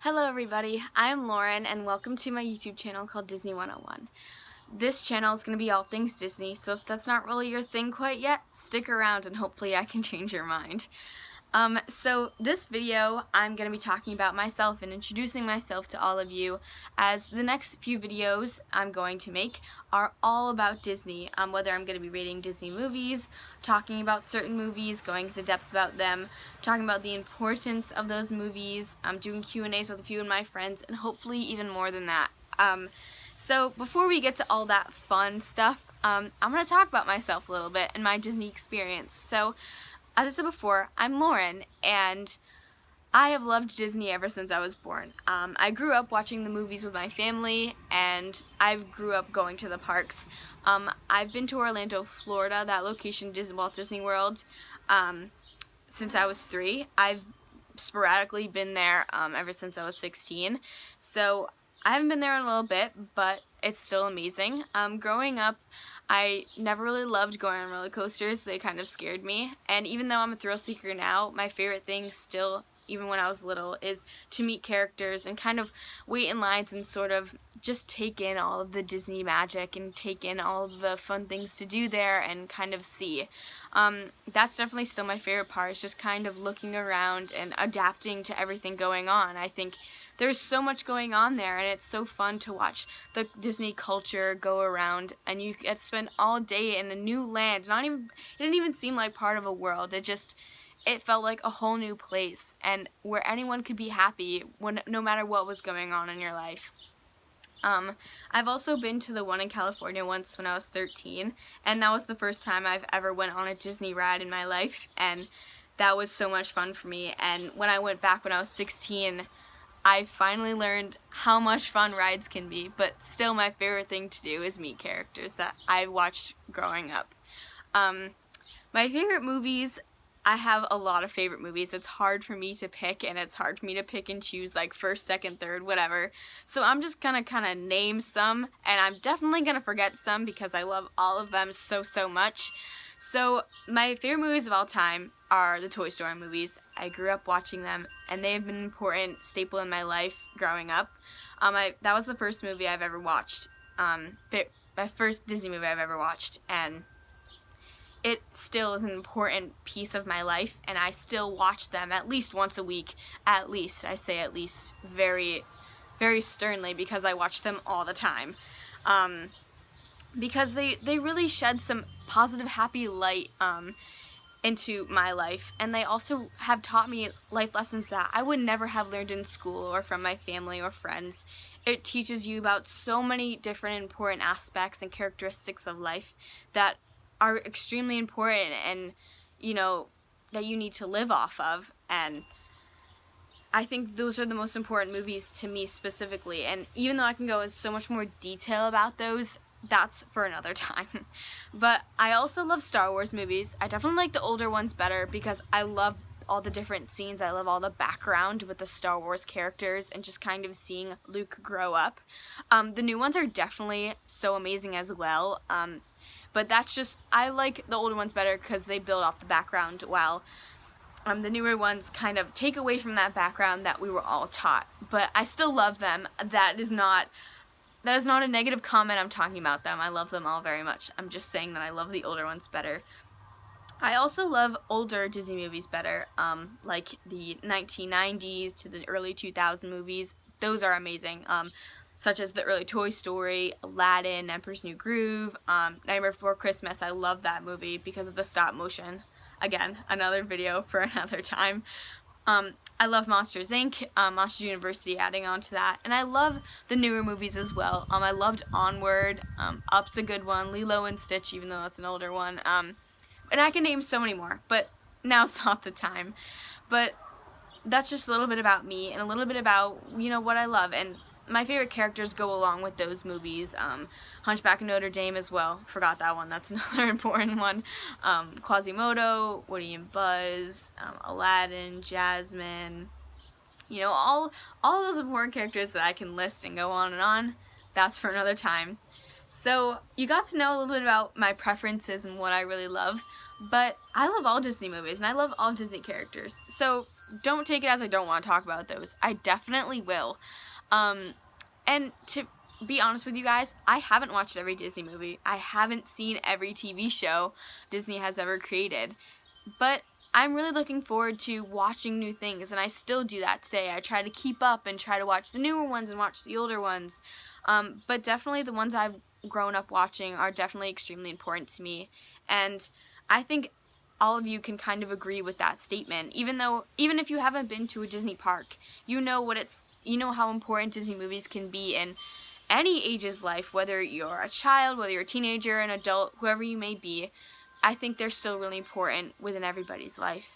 Hello everybody, I'm Lauren and welcome to my YouTube channel called Disney 101. This channel is going to be all things Disney, so if that's not really your thing quite yet, stick around and hopefully I can change your mind. So this video, I'm going to be talking about myself and introducing myself to all of you, as the next few videos I'm going to make are all about Disney, whether I'm going to be rating Disney movies, talking about certain movies, going into depth about them, talking about the importance of those movies, doing Q&As with a few of my friends, and hopefully even more than that. So before we get to all that fun stuff, I'm going to talk about myself a little bit and my Disney experience. So, as I said before, I'm Lauren, and I have loved Disney ever since I was born. I grew up watching the movies with my family, and I grew up going to the parks. I've been to Orlando, Florida, that location, Walt Disney World, since I was 3. I've sporadically been there ever since I was 16. So I haven't been there in a little bit, but it's still amazing. Growing up, I never really loved going on roller coasters. They kind of scared me. And even though I'm a thrill seeker now, my favorite thing still, even when I was little, is to meet characters and kind of wait in lines and sort of just take in all of the Disney magic and take in all of the fun things to do there and kind of see. That's definitely still my favorite part, is just kind of looking around and adapting to everything going on. I think there's so much going on there, and it's so fun to watch the Disney culture go around, and you get to spend all day in a new land. It didn't even seem like part of a world. It felt like a whole new place, and where anyone could be happy no matter what was going on in your life. I've also been to the one in California once when I was 13, and that was the first time I've ever went on a Disney ride in my life, and that was so much fun for me. And when I went back when I was 16, I finally learned how much fun rides can be, but still my favorite thing to do is meet characters that I watched growing up. My favorite movies, I have a lot of favorite movies. It's hard for me to pick, and it's hard for me to pick and choose like first, second, third, whatever. So I'm just gonna kind of name some, and I'm definitely gonna forget some because I love all of them so much. So my favorite movies of all time are the Toy Story movies. I grew up watching them, and they have been an important staple in my life growing up. That was the first movie I've ever watched, my first Disney movie I've ever watched, and it still is an important piece of my life, and I still watch them at least once a week. At least, I say at least, very, very sternly, because I watch them all the time. Because they really shed some positive, happy light into my life, and they also have taught me life lessons that I would never have learned in school or from my family or friends. It teaches you about so many different important aspects and characteristics of life that are extremely important, and that you need to live off of. And I think those are the most important movies to me specifically, and even though I can go into so much more detail about those, that's for another time. But I also love Star Wars movies. I definitely like the older ones better because I love all the different scenes. I love all the background with the Star Wars characters and just kind of seeing Luke grow up. The new ones are definitely so amazing as well. But I like the older ones better because they build off the background, while the newer ones kind of take away from that background that we were all taught. But I still love them. That is not a negative comment. I'm talking about them. I love them all very much. I'm just saying that I love the older ones better. I also love older Disney movies better, like the 1990s to the early 2000 movies. Those are amazing. Such as the early Toy Story, Aladdin, Emperor's New Groove, Nightmare Before Christmas. I love that movie because of the stop motion. Again, another video for another time. I love Monsters, Inc., Monsters University, adding on to that. And I love the newer movies as well. I loved Onward, Up's a good one, Lilo and Stitch, even though that's an older one. And I can name so many more, but now's not the time. But that's just a little bit about me and a little bit about, what I love. And my favorite characters go along with those movies. Hunchback of Notre Dame as well. Forgot that one. That's another important one. Quasimodo, Woody and Buzz, Aladdin, Jasmine. All those important characters that I can list and go on and on. That's for another time. So you got to know a little bit about my preferences and what I really love. But I love all Disney movies, and I love all Disney characters. So don't take it as I don't want to talk about those. I definitely will. And to be honest with you guys, I haven't watched every Disney movie. I haven't seen every TV show Disney has ever created. But I'm really looking forward to watching new things, and I still do that today. I try to keep up and try to watch the newer ones and watch the older ones. But definitely the ones I've grown up watching are definitely extremely important to me. And I think all of you can kind of agree with that statement. Even if you haven't been to a Disney park, you know how important Disney movies can be in any age's life, whether you're a child, whether you're a teenager, an adult, whoever you may be. I think they're still really important within everybody's life.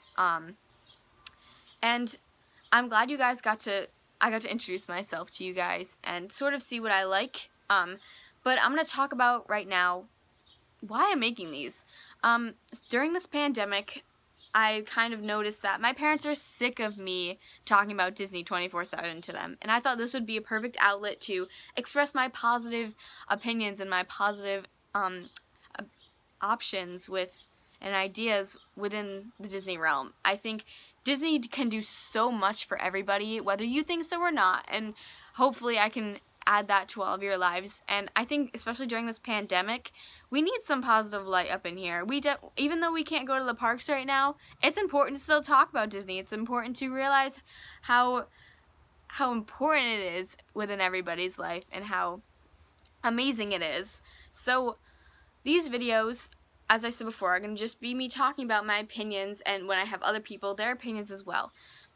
And I'm glad I got to introduce myself to you guys and sort of see what I like. But I'm going to talk about right now why I'm making these. During this pandemic, I kind of noticed that my parents are sick of me talking about Disney 24/7 to them, and I thought this would be a perfect outlet to express my positive opinions and my positive options and ideas within the Disney realm. I think Disney can do so much for everybody, whether you think so or not, and hopefully I can add that to all of your lives. And I think especially during this pandemic, we need some positive light up in here. Even though we can't go to the parks right now, it's important to still talk about Disney. It's important to realize how important it is within everybody's life and how amazing it is. So these videos, as I said before, are going to just be me talking about my opinions, and when I have other people, their opinions as well.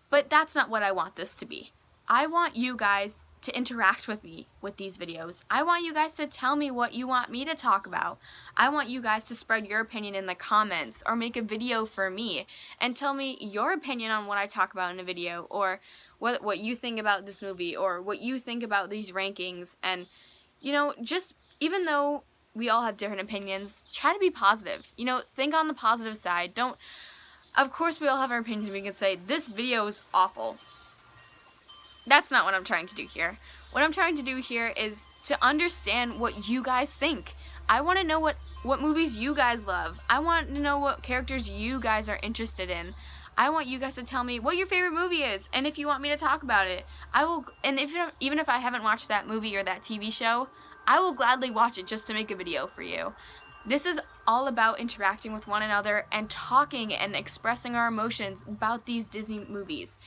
But that's not what I want this to be. I want you guys to interact with me with these videos. I want you guys to tell me what you want me to talk about. I want you guys to spread your opinion in the comments or make a video for me and tell me your opinion on what I talk about in a video, or what you think about this movie, or what you think about these rankings. And just even though we all have different opinions, try to be positive. Think on the positive side. Of course we all have our opinions, and we can say this video is awful. That's not what I'm trying to do here. What I'm trying to do here is to understand what you guys think. I want to know what movies you guys love. I want to know what characters you guys are interested in. I want you guys to tell me what your favorite movie is, and if you want me to talk about it, I will. And even if I haven't watched that movie or that TV show, I will gladly watch it just to make a video for you. This is all about interacting with one another and talking and expressing our emotions about these Disney movies.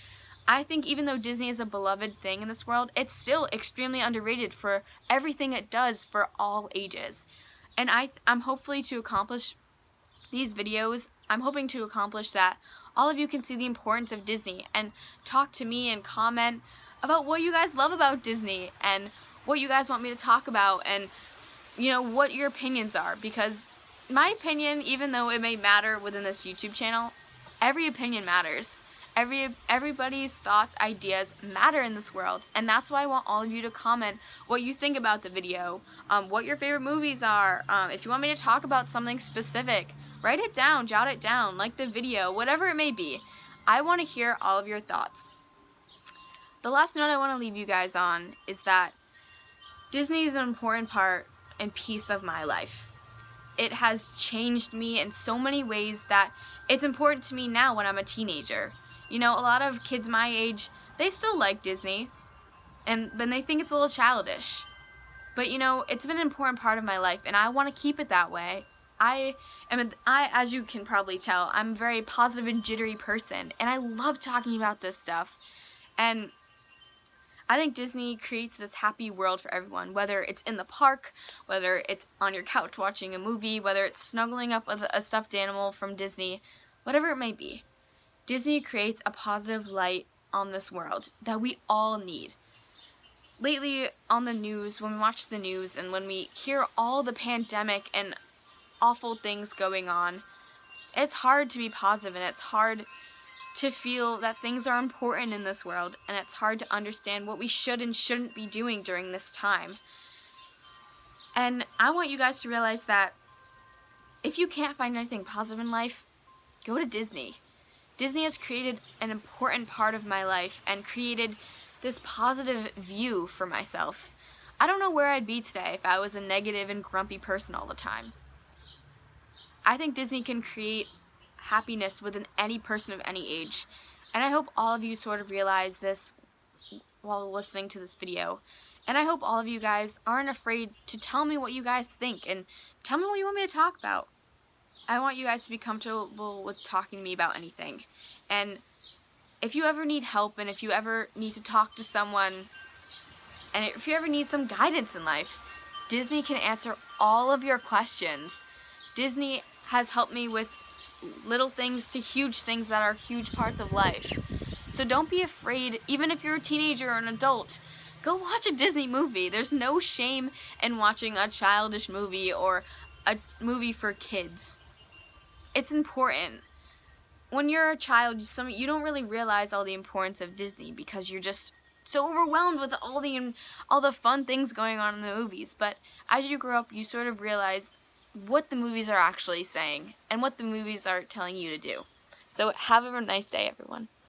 I think even though Disney is a beloved thing in this world, it's still extremely underrated for everything it does for all ages. And I'm hopefully to accomplish these videos, I'm hoping to accomplish that all of you can see the importance of Disney and talk to me and comment about what you guys love about Disney and what you guys want me to talk about, and what your opinions are. Because my opinion, even though it may matter within this YouTube channel, every opinion matters. Everybody's thoughts, ideas matter in this world, and that's why I want all of you to comment what you think about the video, what your favorite movies are. If you want me to talk about something specific, write it down, jot it down, like the video, whatever it may be. I want to hear all of your thoughts. The last note I want to leave you guys on is that Disney is an important part and piece of my life. It has changed me in so many ways that it's important to me now when I'm a teenager. A lot of kids my age, they still like Disney, and they think it's a little childish. But it's been an important part of my life, and I want to keep it that way. As you can probably tell, I'm a very positive and jittery person, and I love talking about this stuff. And I think Disney creates this happy world for everyone, whether it's in the park, whether it's on your couch watching a movie, whether it's snuggling up with a stuffed animal from Disney, whatever it may be. Disney creates a positive light on this world that we all need. Lately on the news, when we watch the news and when we hear all the pandemic and awful things going on, it's hard to be positive, and it's hard to feel that things are important in this world, and it's hard to understand what we should and shouldn't be doing during this time. And I want you guys to realize that if you can't find anything positive in life, go to Disney. Disney has created an important part of my life and created this positive view for myself. I don't know where I'd be today if I was a negative and grumpy person all the time. I think Disney can create happiness within any person of any age. And I hope all of you sort of realize this while listening to this video. And I hope all of you guys aren't afraid to tell me what you guys think and tell me what you want me to talk about. I want you guys to be comfortable with talking to me about anything. And if you ever need help, and if you ever need to talk to someone, and if you ever need some guidance in life, Disney can answer all of your questions. Disney has helped me with little things to huge things that are huge parts of life. So don't be afraid, even if you're a teenager or an adult, go watch a Disney movie. There's no shame in watching a childish movie or a movie for kids. It's important. When you're a child, you don't really realize all the importance of Disney because you're just so overwhelmed with all the fun things going on in the movies. But as you grow up, you sort of realize what the movies are actually saying and what the movies are telling you to do. So have a nice day, everyone.